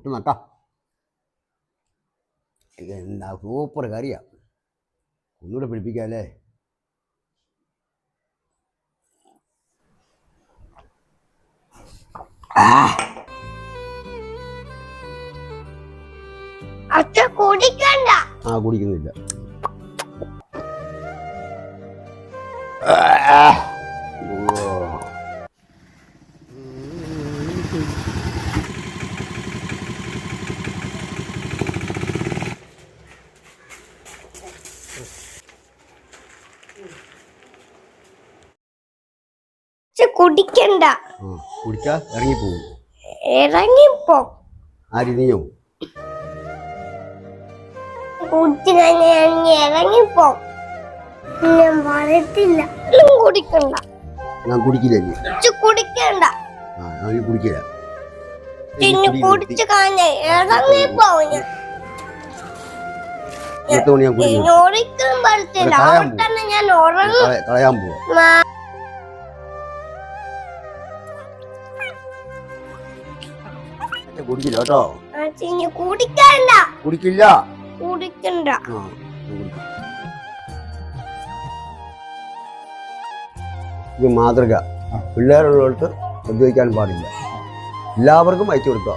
തൊട്ട് നക്കാം. എന്താ സൂപ്പർ കറിയാ. ഒന്നുകൂടെ പിടിപ്പിക്കാല്ലേ. കുടിക്കുന്നില്ല. കുടിക്കണ്ട. കുടിച്ചാ ഇറങ്ങിപ്പോവും. ഇറങ്ങിപ്പോ ആര് നീയോ? കുടിച്ചു കഴിഞ്ഞ ഇറങ്ങിപ്പോ. ഞാൻ പറയത്തില്ല. കുടിക്കണ്ട. ഞാൻ കുടിക്കില്ല. കുടിക്കണ്ട. കുടിക്കില്ല. പിന്നെ കുടിച്ചു കഴിഞ്ഞ ഇറങ്ങിപ്പോ. ഒരിക്കലും പറയത്തില്ല. അവിടെ തന്നെ ഞാൻ കളയാൻ പോവാ. കുടിക്കില്ല കേട്ടോ. കുടിക്കണ്ട. കുടിക്കില്ല. കുടിക്കണ്ട. ഇത് മാതൃക. പിള്ളേരുള്ളവർക്ക് മദ്യപിക്കാൻ പാടില്ല. എല്ലാവർക്കും അയച്ചു കൊടുക്കുക.